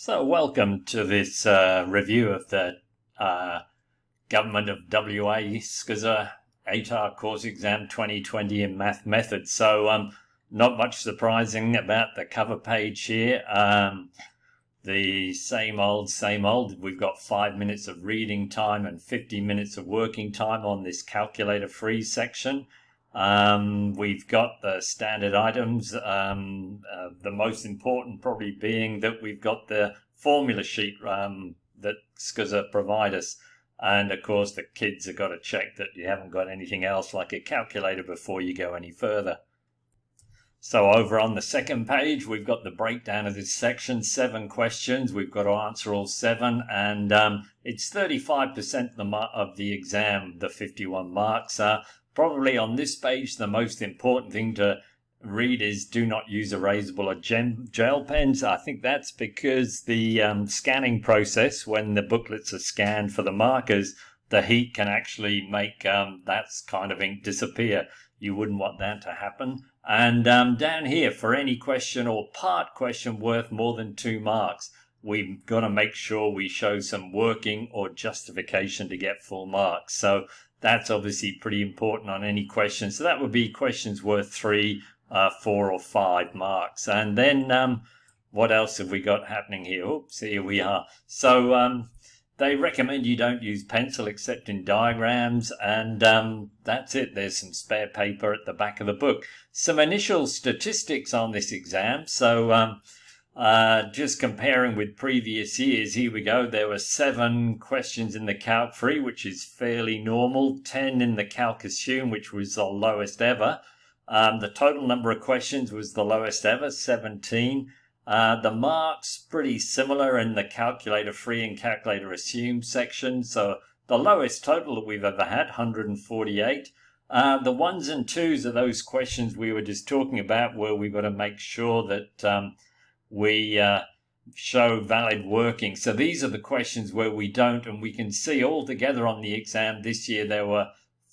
So welcome to this review of the Government of WACE ATAR course exam 2020 in math methods. So not much surprising about the cover page here. The same old. We've got 5 minutes of reading time and 50 minutes of working time on this calculator free section. We've got the standard items, the most important probably being that we've got the formula sheet that SCSA provide us, and of course the kids have got to check that you haven't got anything else like a calculator before you go any further. So over on the second page we've got the breakdown of this section, 7 questions. We've got to answer all 7, and it's 35% of the exam, the 51 marks. Probably on this page the most important thing to read is do not use erasable or gel pens. I think that's because the scanning process, when the booklets are scanned for the markers, the heat can actually make that kind of ink disappear. You wouldn't want that to happen. And down here, for any question or part question worth more than 2 marks, we've got to make sure we show some working or justification to get full marks. So that's obviously pretty important on any question. So that would be questions worth 3, 4 or 5 marks. And then what else have we got happening here? Oops, here we are. So they recommend you don't use pencil except in diagrams, and that's it. There's some spare paper at the back of the book. Some initial statistics on this exam. So just comparing with previous years, here we go. There were 7 questions in the Calc Free, which is fairly normal. 10 in the Calc Assume, which was the lowest ever. The total number of questions was the lowest ever, 17. The marks pretty similar in the Calculator Free and Calculator Assume section. So the lowest total that we've ever had, 148. The 1s and 2s are those questions we were just talking about, where we've got to make sure that we show valid working. So these are the questions where we don't, and we can see all together on the exam this year there were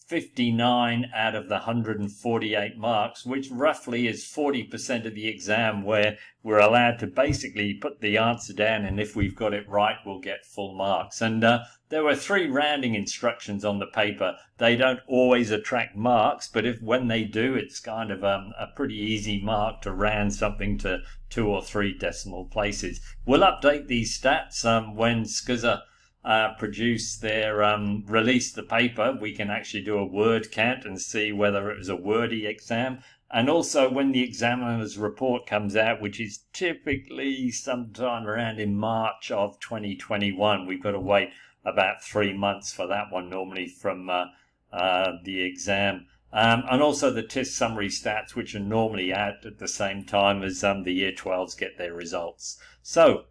59 out of the 148 marks, which roughly is 40% of the exam, where we're allowed to basically put the answer down, and if we've got it right we'll get full marks. And there were 3 rounding instructions on the paper. They don't always attract marks, but when they do, it's kind of a pretty easy mark to round something to 2 or 3 decimal places. We'll update these stats when SCSA release the paper. We can actually do a word count and see whether it was a wordy exam. And also when the examiner's report comes out, which is typically sometime around in March of 2021, we've got to wait about 3 months for that one normally from the exam. And also the test summary stats, which are normally out at the same time as the Year 12s get their results. So